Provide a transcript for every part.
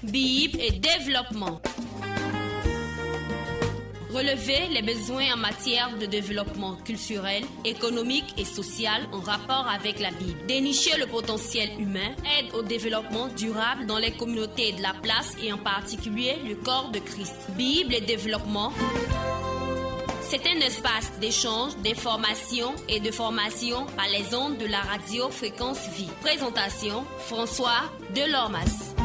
Bible et développement. Relever les besoins en matière de développement culturel, économique et social en rapport avec la Bible. Dénicher le potentiel humain, aide au développement durable dans les communautés de la place et en particulier le corps de Christ. Bible et développement. C'est un espace d'échange, d'information et de formation par les ondes de la radio Fréquence Vie. Présentation, François Delormas.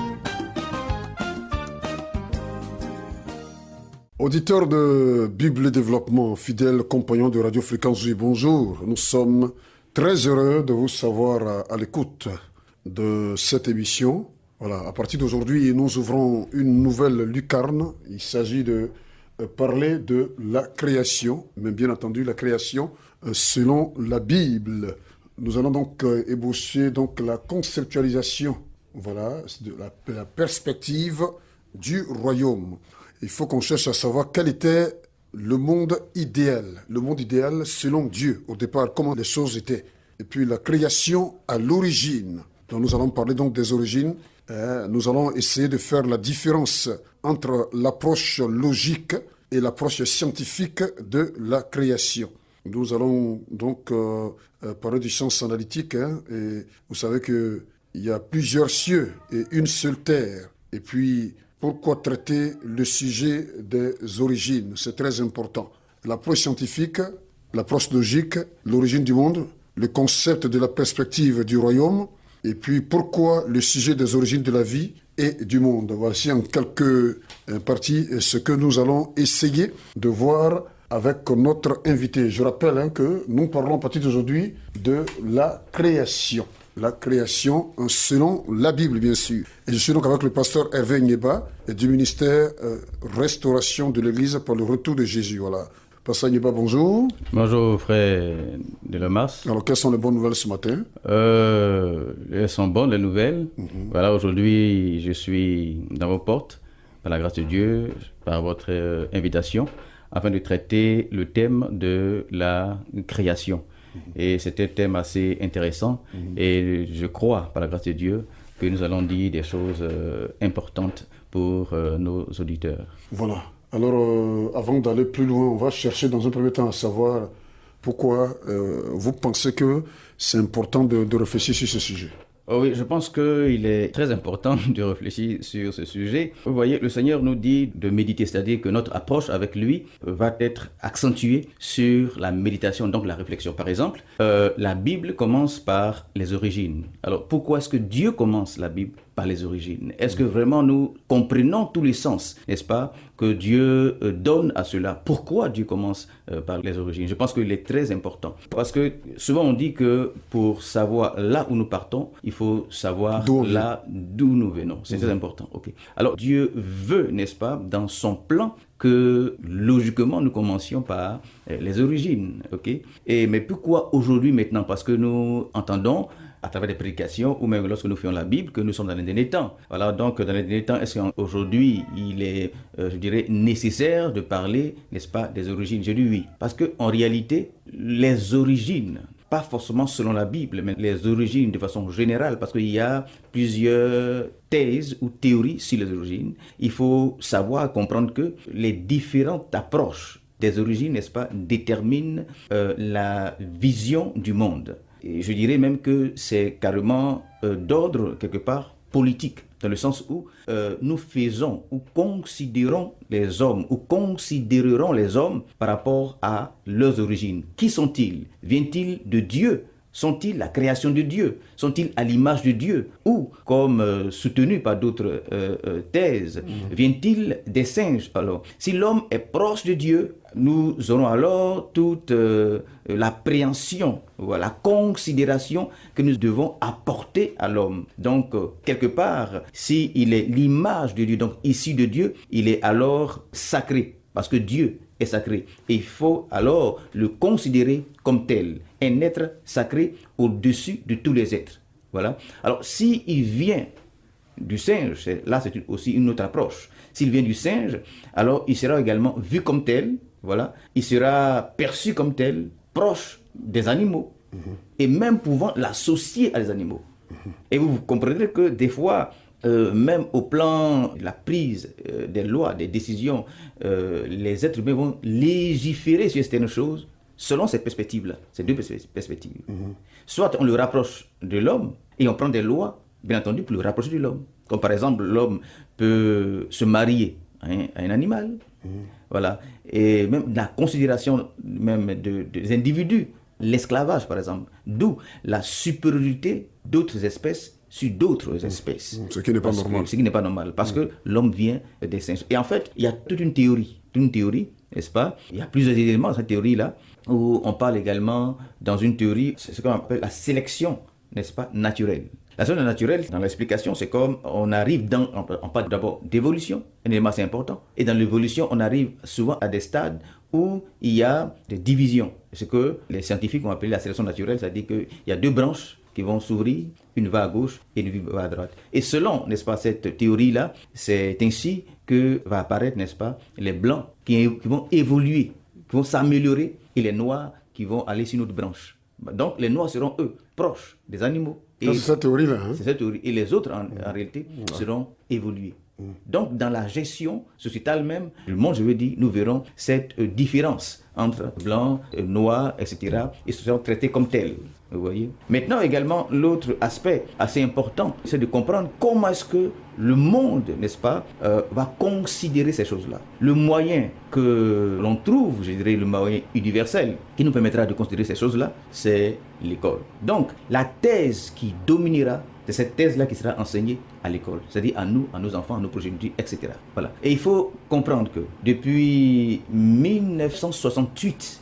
Auditeurs de Bible et Développement, fidèles compagnons de Radio Fréquence Vie, bonjour. Nous sommes très heureux de vous savoir à l'écoute de cette émission. Voilà, à partir d'aujourd'hui, nous ouvrons une nouvelle lucarne. Il s'agit de parler de la création, mais bien entendu la création selon la Bible. Nous allons donc ébaucher la conceptualisation, voilà, de la perspective du royaume. Il faut qu'on cherche à savoir quel était le monde idéal selon Dieu, au départ, comment les choses étaient. Et puis la création à l'origine. Donc nous allons parler donc des origines. Nous allons essayer de faire la différence entre l'approche logique et l'approche scientifique de la création. Nous allons donc parler du sens analytique. Et vous savez qu'il y a plusieurs cieux et une seule terre. Et puis, pourquoi traiter le sujet des origines? C'est très important. L'approche scientifique, l'approche logique, l'origine du monde, le concept de la perspective du royaume, et puis pourquoi le sujet des origines de la vie et du monde. Voici en quelques parties ce que nous allons essayer de voir avec notre invité. Je rappelle que nous parlons à partir d'aujourd'hui de la création. La création selon la Bible, bien sûr. Et je suis donc avec le pasteur Hervé Nyeba du ministère Restauration de l'Église pour le retour de Jésus. Voilà. Pasteur Nyeba, bonjour. Bonjour, frère Delormas. Alors, quelles sont les bonnes nouvelles ce matin? Elles sont bonnes, les nouvelles. Voilà, aujourd'hui, je suis dans vos portes, par la grâce de Dieu, par votre invitation, afin de traiter le thème de la création. Et c'était un thème assez intéressant et je crois, par la grâce de Dieu, que nous allons dire des choses importantes pour nos auditeurs. Voilà. Alors, avant d'aller plus loin, on va chercher dans un premier temps à savoir pourquoi vous pensez que c'est important de réfléchir sur ce sujet. Oh oui, je pense qu'il est très important de réfléchir sur ce sujet. Vous voyez, le Seigneur nous dit de méditer, c'est-à-dire que notre approche avec lui va être accentuée sur la méditation, donc la réflexion. Par exemple, la Bible commence par les origines. Alors, pourquoi est-ce que Dieu commence la Bible par les origines? Est-ce que vraiment nous comprenons tous les sens, n'est-ce pas, que Dieu donne à cela? Pourquoi Dieu commence par les origines? Je pense qu'il est très important. Parce que souvent on dit que pour savoir là où nous partons, il faut savoir d'où nous venons. C'est très important. Okay. Alors Dieu veut, n'est-ce pas, dans son plan, que logiquement nous commencions par les origines. Okay? Mais pourquoi aujourd'hui maintenant? Parce que nous entendons à travers des prédications ou même lorsque nous faisons la Bible que nous sommes dans les derniers temps. Voilà, donc dans les derniers temps, est-ce qu'aujourd'hui il est, je dirais, nécessaire de parler, n'est-ce pas, des origines? Je dis oui, parce qu'en réalité, les origines, pas forcément selon la Bible, mais les origines de façon générale, parce qu'il y a plusieurs thèses ou théories sur les origines. Il faut savoir, comprendre que les différentes approches des origines, n'est-ce pas, déterminent la vision du monde. Et je dirais même que c'est carrément d'ordre, quelque part, politique, dans le sens où nous faisons ou considérons les hommes, ou considérerons les hommes par rapport à leurs origines. Qui sont-ils? Viennent-ils de Dieu? Sont-ils la création de Dieu? Sont-ils à l'image de Dieu? Ou, comme soutenu par d'autres thèses, viennent-ils des singes? Alors, si l'homme est proche de Dieu, nous aurons alors toute l'appréhension, la considération que nous devons apporter à l'homme. Donc, quelque part, s'il est l'image de Dieu, donc issu de Dieu, il est alors sacré, parce que Dieu est sacré. Et il faut alors le considérer comme tel, un être sacré au-dessus de tous les êtres. Voilà. Alors, s'il vient du singe, là c'est aussi une autre approche. S'il vient du singe, alors il sera également vu comme tel, voilà. Il sera perçu comme tel, proche des animaux, et même pouvant l'associer à des animaux. Et vous comprendrez que des fois, même au plan de la prise des lois, des décisions, les êtres humains vont légiférer sur certaines choses selon cette perspective-là, ces deux perspectives. Soit on le rapproche de l'homme et on prend des lois, bien entendu, pour le rapprocher de l'homme. Comme par exemple, l'homme peut se marier à un animal, voilà, et même la considération même des individus, l'esclavage par exemple, d'où la supériorité d'autres espèces sur d'autres espèces. Ce qui n'est pas normal. Ce qui n'est pas normal, parce que l'homme vient des singes. Et en fait, il y a toute une théorie, n'est-ce pas? Il y a plusieurs éléments dans cette théorie-là, où on parle également, dans une théorie, c'est ce qu'on appelle la sélection, n'est-ce pas, naturelle. La sélection naturelle, dans l'explication, c'est comme on arrive on parle d'abord d'évolution, un élément assez important, et dans l'évolution, on arrive souvent à des stades où il y a des divisions. Ce que les scientifiques ont appelé la sélection naturelle, c'est-à-dire qu'il y a deux branches qui vont s'ouvrir, une va à gauche et une va à droite. Et selon, n'est-ce pas, cette théorie-là, c'est ainsi que va apparaître, n'est-ce pas, les blancs qui vont évoluer, qui vont s'améliorer, et les noirs qui vont aller sur une autre branche. Donc les noirs seront, eux, proches des animaux. C'est cette théorie-là. Hein? C'est cette théorie. Et les autres, en réalité, seront évolués. Donc, dans la gestion sociétale même du monde, je veux dire, nous verrons cette différence entre blanc, noir, etc. Et ce seront traités comme tels. Vous voyez. Maintenant, également, l'autre aspect assez important, c'est de comprendre comment est-ce que le monde, n'est-ce pas, va considérer ces choses-là. Le moyen que l'on trouve, je dirais le moyen universel, qui nous permettra de considérer ces choses-là, c'est l'école. Donc, la thèse qui dominera, c'est cette thèse-là qui sera enseignée à l'école, c'est-à-dire à nous, à nos enfants, à nos progénitures, etc. Voilà. Et il faut comprendre que depuis 1968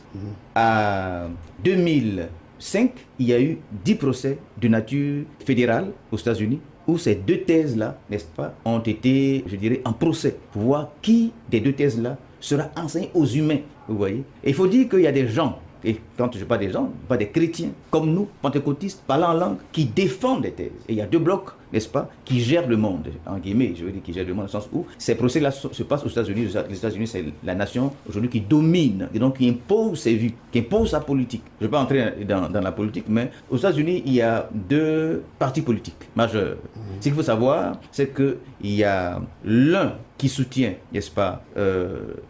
à 2005, il y a eu 10 procès de nature fédérale aux États-Unis où ces deux thèses-là, n'est-ce pas, ont été, je dirais, en procès pour voir qui des deux thèses-là sera enseigné aux humains, vous voyez. Et il faut dire qu'il y a des gens, et quand je parle des gens, pas des chrétiens, comme nous, pentecôtistes, parlant en langue, qui défendent des thèses. Et il y a deux blocs, n'est-ce pas, qui gèrent le monde, en guillemets, je veux dire, qui gèrent le monde, dans le sens où ces procès-là se passent aux États-Unis. Les États-Unis, c'est la nation aujourd'hui qui domine, et donc qui impose ses vues, qui impose sa politique. Je ne vais pas entrer dans la politique, mais aux États-Unis, il y a deux partis politiques majeurs. Ce qu'il faut savoir, c'est qu'il y a l'un qui soutient, n'est-ce pas,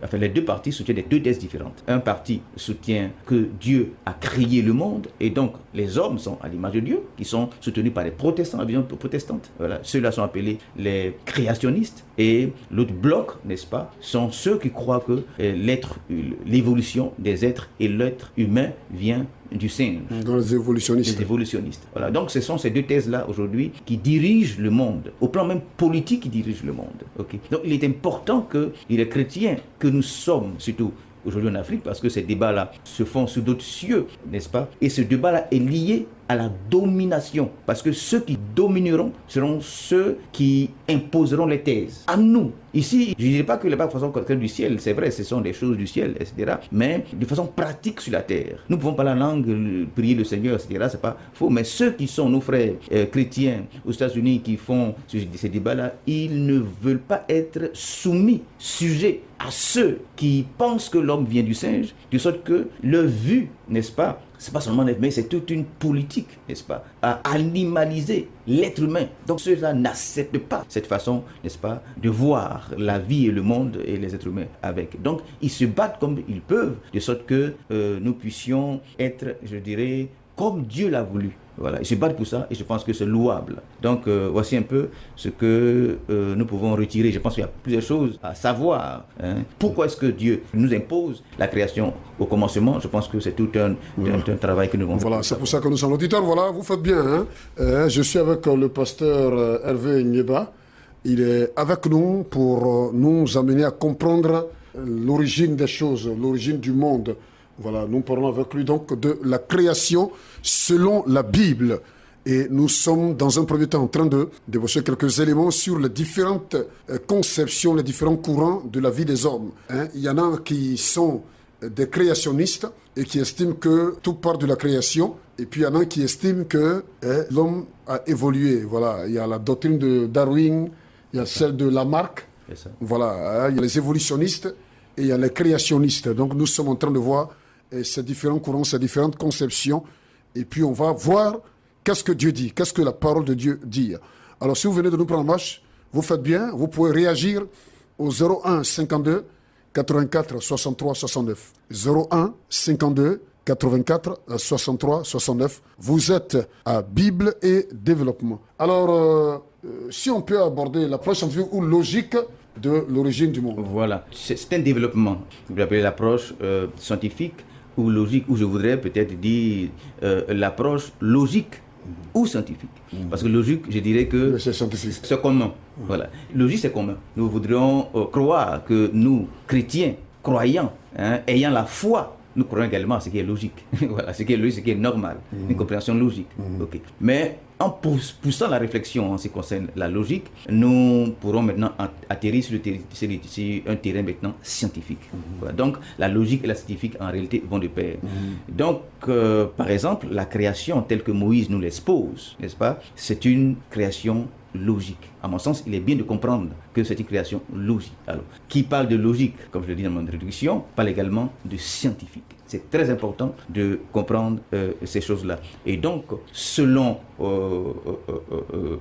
enfin les deux partis soutiennent des deux thèses différentes. Un parti soutient que Dieu a créé le monde, et donc les hommes sont à l'image de Dieu, qui sont soutenus par les protestants, la vision protestante. Voilà. Ceux-là sont appelés les créationnistes, et l'autre bloc, n'est-ce pas, sont ceux qui croient que l'évolution des êtres et l'être humain vient du singe. Dans les évolutionnistes. Les évolutionnistes. Voilà. Donc ce sont ces deux thèses-là aujourd'hui qui dirigent le monde, au plan même politique qui dirigent le monde. Okay. Donc il est important que les chrétiens que nous sommes, surtout aujourd'hui en Afrique, parce que ces débats-là se font sous d'autres cieux, n'est-ce pas? Et ce débat-là est lié à la domination, parce que ceux qui domineront seront ceux qui imposeront les thèses. À nous, ici, je ne dirais pas que les pas de façon concrète du ciel, c'est vrai, ce sont des choses du ciel, etc., mais de façon pratique sur la terre. Nous pouvons parler la langue, prier le Seigneur, etc., c'est pas faux, mais ceux qui sont nos frères chrétiens aux États-Unis qui font ces débats-là, ils ne veulent pas être soumis, sujets à ceux qui pensent que l'homme vient du singe, de sorte que leur vue, n'est-ce pas, c'est pas seulement mais c'est toute une politique, n'est-ce pas, à animaliser l'être humain. Donc ceux-là n'acceptent pas cette façon, n'est-ce pas, de voir la vie et le monde et les êtres humains avec. Donc ils se battent comme ils peuvent, de sorte que nous puissions être, je dirais, comme Dieu l'a voulu. Voilà, ils se battent pour ça et je pense que c'est louable. Donc voici un peu ce que nous pouvons retirer. Je pense qu'il y a plusieurs choses à savoir. Hein. Pourquoi est-ce que Dieu nous impose la création au commencement? Je pense que c'est tout un travail que nous devons faire. Voilà, c'est pour ça que nous sommes auditeurs. Voilà, vous faites bien. Hein. Je suis avec le pasteur Hervé Nyeba. Il est avec nous pour nous amener à comprendre l'origine des choses, l'origine du monde. Voilà, nous parlons avec lui donc de la création selon la Bible. Et nous sommes dans un premier temps en train de débaucher quelques éléments sur les différentes conceptions, les différents courants de la vie des hommes. Hein. Il y en a qui sont des créationnistes et qui estiment que tout part de la création. Et puis il y en a qui estiment que l'homme a évolué. Voilà, il y a la doctrine de Darwin, il y a celle de Lamarck. Voilà, hein. Il y a les évolutionnistes et il y a les créationnistes. Donc nous sommes en train de voir ces différents courants, ces différentes conceptions. Et puis on va voir qu'est-ce que Dieu dit, qu'est-ce que la parole de Dieu dit. Alors, si vous venez de nous prendre en marche, vous faites bien. Vous pouvez réagir au 01 52 84 63 69. 01 52 84 63 69. Vous êtes à Bible et développement. Alors, si on peut aborder l'approche scientifique ou logique de l'origine du monde. Voilà, c'est un développement. Vous l'appelez l'approche scientifique ou logique, ou je voudrais peut-être dire l'approche logique ou scientifique. Parce que logique, je dirais que c'est commun. Voilà. Logique, c'est commun. Nous voudrions croire que nous, chrétiens, croyants, ayant la foi, nous croyons également à ce qui est logique. Voilà, ce qui est logique, ce qui est normal. Une compréhension logique. Okay. Mais en poussant la réflexion en ce qui concerne la logique, nous pourrons maintenant atterrir sur un terrain maintenant scientifique. Voilà. Donc, la logique et la scientifique, en réalité, vont de pair. Donc, par exemple, la création telle que Moïse nous l'expose, n'est-ce pas, c'est une création logique. À mon sens, il est bien de comprendre que c'est une création logique. Alors, qui parle de logique, comme je le dis dans mon introduction, parle également de scientifique. C'est très important de comprendre ces choses-là. Et donc, selon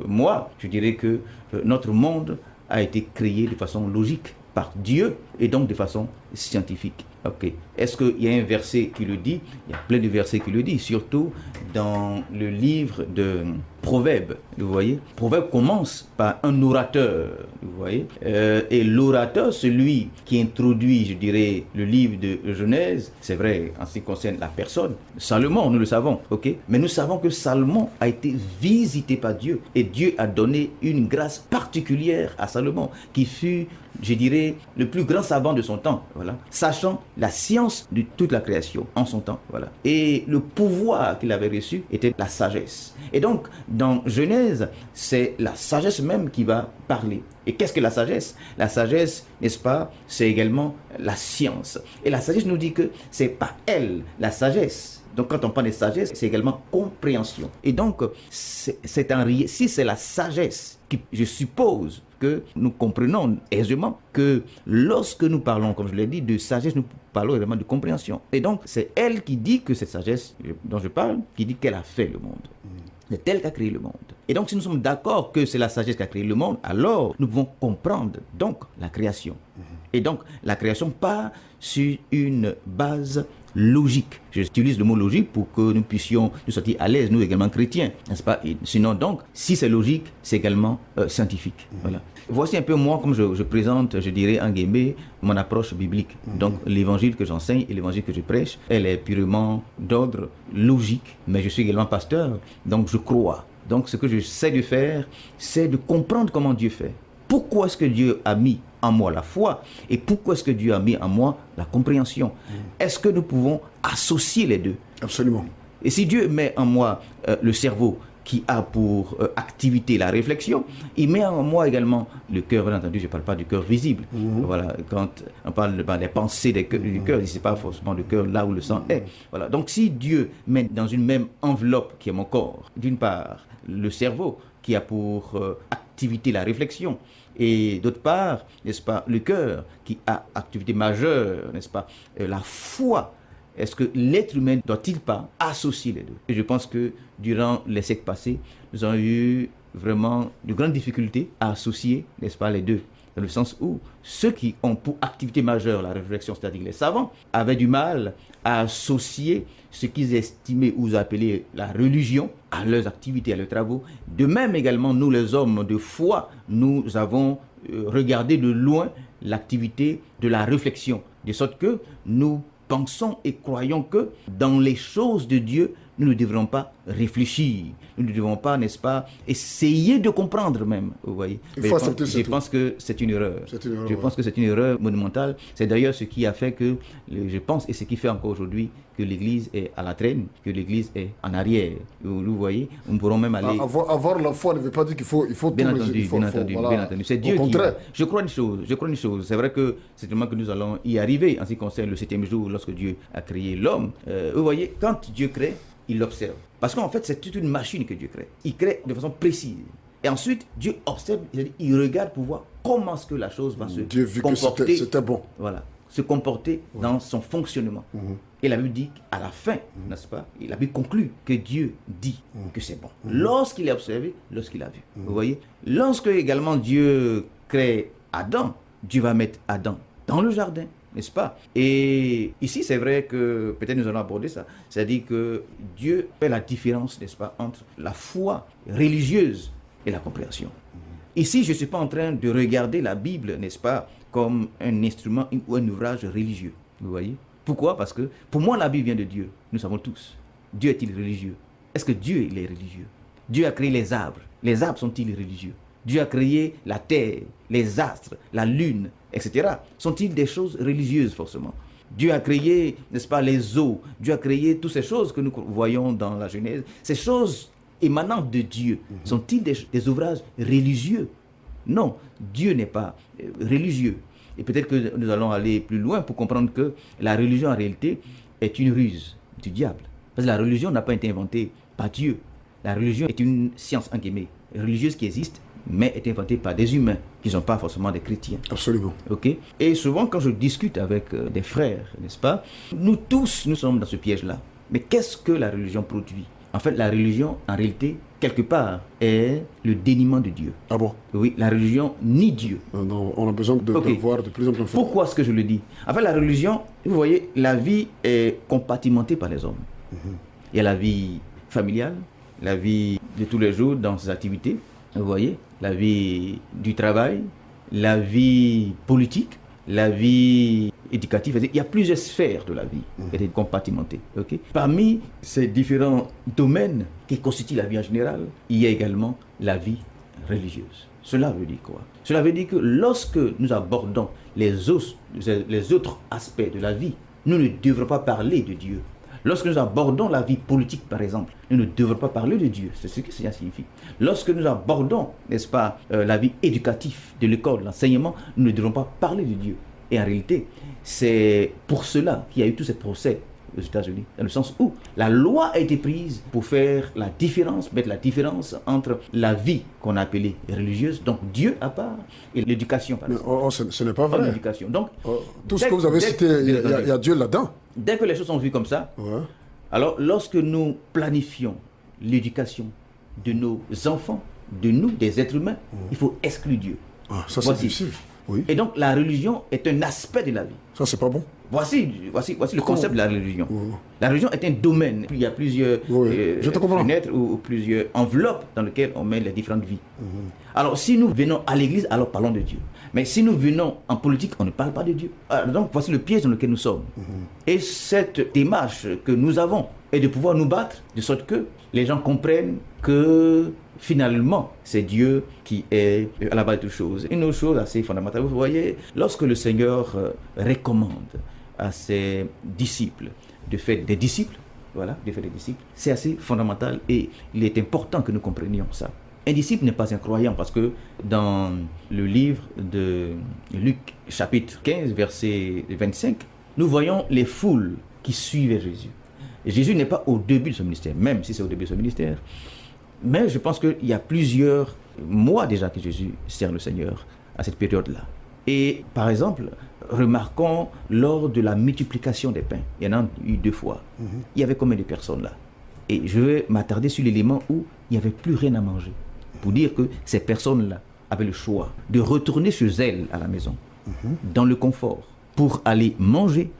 moi, je dirais que notre monde a été créé de façon logique par Dieu et donc de façon scientifique. Ok. Est-ce qu'il y a un verset qui le dit? Il y a plein de versets qui le disent, surtout dans le livre de Proverbes, vous voyez. Proverbe commence par un orateur, vous voyez. Et l'orateur, celui qui introduit, je dirais, le livre de Genèse, c'est vrai en ce qui concerne la personne, Salomon, nous le savons, ok. Mais nous savons que Salomon a été visité par Dieu et Dieu a donné une grâce particulière à Salomon, qui fut, je dirais, le plus grand savant de son temps, voilà, sachant la science de toute la création en son temps, voilà. Et le pouvoir qu'il avait reçu était la sagesse. Et donc, dans Genèse, c'est la sagesse même qui va parler. Et qu'est-ce que la sagesse? La sagesse, n'est-ce pas, c'est également la science. Et la sagesse nous dit que c'est pas elle, la sagesse. Donc, quand on parle de sagesse, c'est également compréhension. Et donc, si c'est la sagesse, je suppose que nous comprenons aisément que lorsque nous parlons, comme je l'ai dit, de sagesse, nous parlons également de compréhension. Et donc, c'est elle qui dit que cette sagesse dont je parle, qui dit qu'elle a fait le monde. C'est elle qui a créé le monde. Et donc, si nous sommes d'accord que c'est la sagesse qui a créé le monde, alors nous pouvons comprendre donc la création. Et donc, la création part sur une base logique. J'utilise le mot logique pour que nous puissions nous sentir à l'aise, nous également chrétiens, n'est-ce pas? Et sinon donc, si c'est logique, c'est également scientifique. Voilà. Voici un peu moi, comme je présente, je dirais en guillemets, mon approche biblique. Donc l'évangile que j'enseigne et l'évangile que je prêche, elle est purement d'ordre logique, mais je suis également pasteur, donc je crois. Donc ce que je sais de faire, c'est de comprendre comment Dieu fait. Pourquoi est-ce que Dieu a mis en moi la foi et pourquoi est-ce que Dieu a mis en moi la compréhension? Est-ce que nous pouvons associer les deux? Absolument. Et si Dieu met en moi le cerveau qui a pour activité la réflexion, il met en moi également le cœur. Bien entendu, je ne parle pas du cœur visible. Voilà, quand on parle des pensées du cœur, ce n'est pas forcément le cœur là où le sang est. Voilà. Donc si Dieu met dans une même enveloppe qui est mon corps, d'une part, le cerveau qui a pour activité la réflexion, et d'autre part, n'est-ce pas, le cœur qui a activité majeure, n'est-ce pas, la foi. Est-ce que l'être humain ne doit-il pas associer les deux? Et je pense que durant les siècles passés, nous avons eu vraiment de grandes difficultés à associer, n'est-ce pas, les deux. Dans le sens où ceux qui ont pour activité majeure la réflexion, c'est-à-dire les savants, avaient du mal à associer ce qu'ils estimaient ou appelaient la religion à leurs activités, à leurs travaux. De même également, nous les hommes de foi, nous avons regardé de loin l'activité de la réflexion, de sorte que nous pensons et croyons que dans les choses de Dieu, nous ne devrons pas réfléchir. Nous ne devons pas, n'est-ce pas, essayer de comprendre même. Vous voyez. Je pense que c'est une erreur. Je pense que c'est une erreur monumentale. C'est d'ailleurs ce qui a fait que, je pense, et ce qui fait encore aujourd'hui, que l'Église est à la traîne, que l'Église est en arrière. Vous voyez, nous pourrons même aller... Avoir la foi ne veut pas dire qu'il faut bien entendu, bien entendu. C'est Dieu qui... Je crois une chose. C'est vrai que c'est vraiment que nous allons y arriver en ce qui concerne le 7e jour, lorsque Dieu a créé l'homme. Vous voyez, quand Dieu crée, il l'observe. Parce qu'en fait, c'est toute une machine que Dieu crée. Il crée de façon précise. Et ensuite, Dieu observe, il regarde pour voir comment est-ce que la chose va se comporter. C'était bon. Voilà. Se comporter dans son fonctionnement. Et Et la Bible dit à la fin, n'est-ce pas? Et la Bible conclut que Dieu dit que c'est bon. Lorsqu'il a observé, lorsqu'il a vu. Vous voyez? Lorsque également Dieu crée Adam, Dieu va mettre Adam dans le jardin, n'est-ce pas? Et ici, c'est vrai que peut-être nous allons aborder ça. C'est-à-dire que Dieu fait la différence, n'est-ce pas, entre la foi religieuse et la compréhension. Ici, je ne suis pas en train de regarder la Bible, n'est-ce pas, comme un instrument ou un ouvrage religieux. Vous voyez? Pourquoi? Parce que pour moi, la Bible vient de Dieu. Nous savons tous. Dieu est-il religieux? Est-ce que Dieu il est religieux? Dieu a créé les arbres. Les arbres sont-ils religieux? Dieu a créé la terre, les astres, la lune, etc. Sont-ils des choses religieuses forcément? Dieu a créé, n'est-ce pas, les eaux. Dieu a créé toutes ces choses que nous voyons dans la Genèse. Ces choses émanantes de Dieu, sont-ils des ouvrages religieux? Non, Dieu n'est pas religieux. Et peut-être que nous allons aller plus loin pour comprendre que la religion en réalité est une ruse du diable. Parce que la religion n'a pas été inventée par Dieu. La religion est une science en guillemets religieuse qui existe, mais est inventée par des humains qui ne sont pas forcément des chrétiens. Absolument. Okay? Et souvent quand je discute avec des frères, n'est-ce pas, nous tous, nous sommes dans ce piège-là. Mais qu'est-ce que la religion produit? En fait, la religion, en réalité, quelque part, est le déniement de Dieu. Ah bon? Oui, la religion nie Dieu. Non, on a besoin de voir de plus en plus. Pourquoi est-ce que je le dis? En fait, la religion, vous voyez, la vie est compartimentée par les hommes. Il y a la vie familiale, la vie de tous les jours dans ses activités, vous voyez, la vie du travail, la vie politique, la vie éducative. Il y a plusieurs sphères de la vie qui sont compartimentées. Okay? Parmi ces différents domaines qui constituent la vie en général, il y a également la vie religieuse. Cela veut dire quoi? Cela veut dire que lorsque nous abordons les autres aspects de la vie, nous ne devrons pas parler de Dieu. Lorsque nous abordons la vie politique, par exemple, nous ne devrons pas parler de Dieu. C'est ce que cela signifie. Lorsque nous abordons, n'est-ce pas, la vie éducative de l'école, l'enseignement, nous ne devrons pas parler de Dieu. Et en réalité, c'est pour cela qu'il y a eu tous ces procès aux États-Unis, dans le sens où la loi a été prise pour faire la différence, mettre la différence entre la vie qu'on a appelée religieuse, donc Dieu à part, et l'éducation. Mais ce n'est pas vrai. L'éducation. Donc, tout ce que vous avez cité, il y a Dieu là-dedans. Dès que les choses sont vues comme ça, alors lorsque nous planifions l'éducation de nos enfants, de nous, des êtres humains, il faut exclure Dieu. Ah, ça c'est difficile. Oui. Et donc la religion est un aspect de la vie. Ça c'est pas bon. Voici le concept de la religion. La religion est un domaine. Il y a plusieurs fenêtres ou plusieurs enveloppes dans lesquelles on met les différentes vies. Alors si nous venons à l'église, alors parlons de Dieu. Mais si nous venons en politique, on ne parle pas de Dieu. Alors, donc voici le piège dans lequel nous sommes. Et cette démarche que nous avons est de pouvoir nous battre de sorte que les gens comprennent que finalement, c'est Dieu qui est à la base de toutes choses. Une autre chose assez fondamentale, vous voyez, lorsque le Seigneur recommande à ses disciples de faire des disciples, c'est assez fondamental et il est important que nous comprenions ça. Un disciple n'est pas un croyant parce que dans le livre de Luc, chapitre 15, verset 25, nous voyons les foules qui suivaient Jésus. Et Jésus n'est pas au début de son ministère, même si c'est au début de son ministère. Mais je pense qu'il y a plusieurs mois déjà que Jésus sert le Seigneur à cette période-là. Et par exemple, remarquons lors de la multiplication des pains, il y en a eu 2 fois. Il y avait combien de personnes là? Et je vais m'attarder sur l'élément où il n'y avait plus rien à manger. Pour dire que ces personnes-là avaient le choix de retourner chez elles à la maison, dans le confort, pour aller manger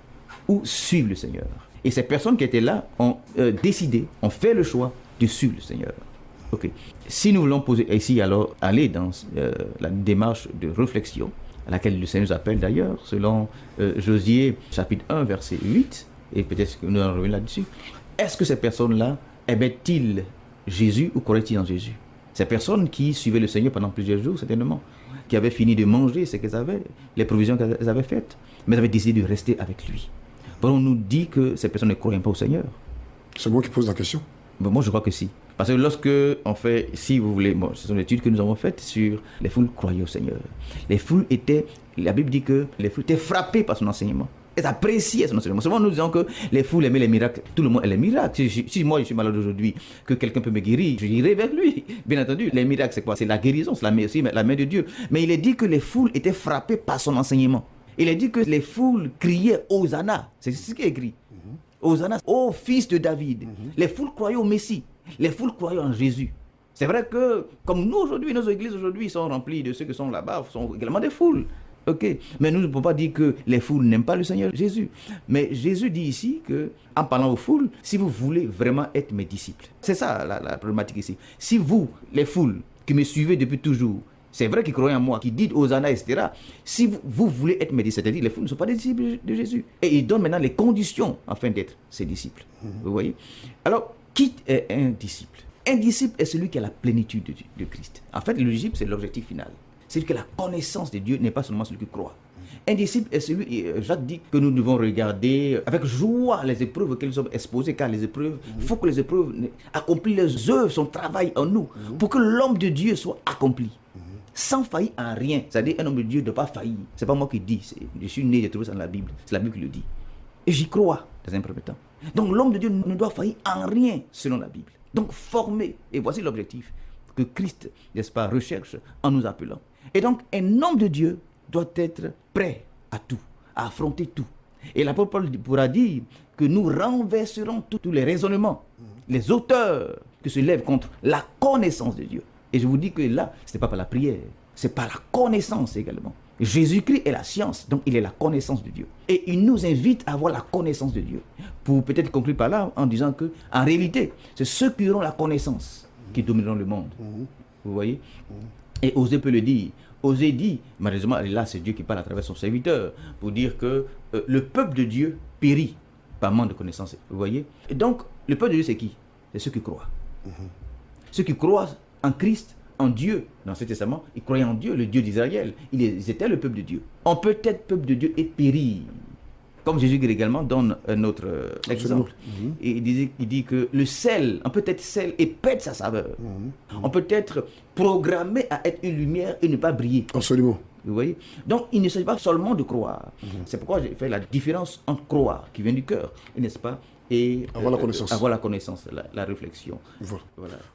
ou suivre le Seigneur. Et ces personnes qui étaient là ont décidé, ont fait le choix de suivre le Seigneur. Ok. Si nous voulons poser ici, alors aller dans la démarche de réflexion, à laquelle le Seigneur nous appelle d'ailleurs, selon Josué chapitre 1, verset 8, et peut-être que nous allons revenir là-dessus. Est-ce que ces personnes-là aimaient-ils Jésus ou croyaient-ils en Jésus? Ces personnes qui suivaient le Seigneur pendant plusieurs jours, certainement, qui avaient fini de manger ce qu'elles avaient, les provisions qu'elles avaient faites, mais avaient décidé de rester avec lui. Bon, on nous dit que ces personnes ne croyaient pas au Seigneur. C'est moi qui pose la question. Ben, moi, je crois que si. Parce que lorsque on fait, si vous voulez, ce sont des études que nous avons faites sur les foules croyaient au Seigneur. Les foules étaient, la Bible dit que les foules étaient frappées par son enseignement. Elles appréciaient son enseignement. Souvent nous disons que les foules aimaient les miracles. Tout le monde aime les miracles. Si moi je suis malade aujourd'hui, que quelqu'un peut me guérir, je irai vers lui. Bien entendu, les miracles c'est quoi? C'est la guérison, c'est la main de Dieu. Mais il est dit que les foules étaient frappées par son enseignement. Il est dit que les foules criaient Hosanna. C'est ce qui est écrit. Hosanna au fils de David. Les foules croyaient au Messie. Les foules croyaient en Jésus. C'est vrai que, comme nous aujourd'hui, nos églises aujourd'hui sont remplies de ceux qui sont là-bas, sont également des foules. Ok, mais nous ne pouvons pas dire que les foules n'aiment pas le Seigneur Jésus. Mais Jésus dit ici que, en parlant aux foules, si vous voulez vraiment être mes disciples, c'est ça la problématique ici. Si vous, les foules, qui me suivez depuis toujours, c'est vrai qu'ils croient en moi, qui dites Hosanna, etc. Si vous voulez être mes disciples, c'est-à-dire les foules ne sont pas des disciples de Jésus. Et il donne maintenant les conditions afin d'être ses disciples. Vous voyez? Alors, qui est un disciple? Un disciple est celui qui a la plénitude de Christ. En fait, le disciple, c'est l'objectif final. C'est que la connaissance de Dieu n'est pas seulement celui qui croit. Un disciple est celui, Jacques dit que nous devons regarder avec joie les épreuves auxquelles nous sommes exposés, car les épreuves, il faut que les épreuves accomplissent les œuvres, son travail en nous, pour que l'homme de Dieu soit accompli. Sans faillir en rien. C'est-à-dire un homme de Dieu ne doit pas faillir. Ce n'est pas moi qui dis, je suis né, j'ai trouvé ça dans la Bible. C'est la Bible qui le dit. Et j'y crois, dans un premier temps. Donc l'homme de Dieu ne doit faillir en rien, selon la Bible. Donc former, et voici l'objectif que Christ, n'est-ce pas, recherche en nous appelant. Et donc, un homme de Dieu doit être prêt à tout, à affronter tout. Et l'apôtre Paul pourra dire que nous renverserons tous les raisonnements, les auteurs qui se lèvent contre la connaissance de Dieu. Et je vous dis que là, ce n'est pas par la prière, c'est par la connaissance également. Jésus-Christ est la science, donc il est la connaissance de Dieu. Et il nous invite à avoir la connaissance de Dieu. Pour peut-être conclure par là en disant que, en réalité, c'est ceux qui auront la connaissance qui domineront le monde. Vous voyez? Et Osée peut le dire. Osée dit, malheureusement, là c'est Dieu qui parle à travers son serviteur, pour dire que le peuple de Dieu périt par manque de connaissance. Vous voyez? Et donc, le peuple de Dieu c'est qui? C'est ceux qui croient. Ceux qui croient en Christ, en Dieu. Dans l'Ancien Testament, ils croyaient en Dieu, le Dieu d'Israël. Ils étaient le peuple de Dieu. On peut être peuple de Dieu et périr. Comme Jésus également donne un autre exemple. Et il dit que le sel, on peut être sel et perdre sa saveur. On peut être programmé à être une lumière et ne pas briller. Absolument. Vous voyez? Donc, il ne s'agit pas seulement de croire. C'est pourquoi j'ai fait la différence entre croire, qui vient du cœur, n'est-ce pas, et avoir la connaissance. Avoir la connaissance, la réflexion.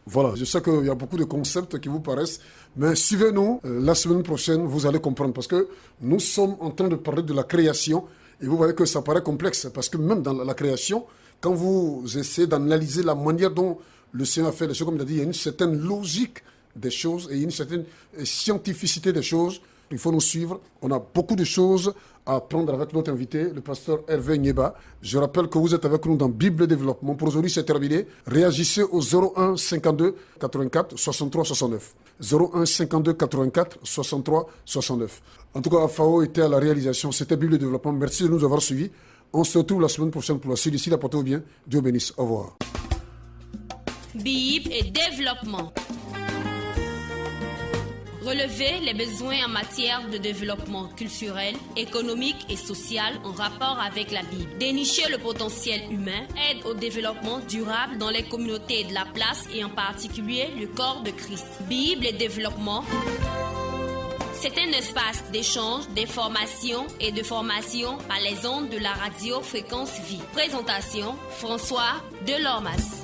Voilà, je sais qu'il y a beaucoup de concepts qui vous paraissent, mais suivez-nous. La semaine prochaine, vous allez comprendre, parce que nous sommes en train de parler de la création, et vous voyez que ça paraît complexe, parce que même dans la création, quand vous essayez d'analyser la manière dont le Seigneur a fait les choses, comme il a dit, il y a une certaine logique des choses et une certaine scientificité des choses. Il faut nous suivre. On a beaucoup de choses à apprendre avec notre invité, le pasteur Hervé Nyeba. Je rappelle que vous êtes avec nous dans Bible Développement. Pour aujourd'hui, c'est terminé. Réagissez au 01 52 84 63 69. 01 52 84 63 69. En tout cas, Fao était à la réalisation. C'était Bible Développement. Merci de nous avoir suivis. On se retrouve la semaine prochaine pour la suite. D'ici là, portez-vous bien. Dieu bénisse. Au revoir. Bible et développement. Relever les besoins en matière de développement culturel, économique et social en rapport avec la Bible. Dénicher le potentiel humain, aide au développement durable dans les communautés de la place et en particulier le corps de Christ. Bible et développement. C'est un espace d'échange, d'information et de formation par les ondes de la radio Fréquence Vie. Présentation, François Delormas.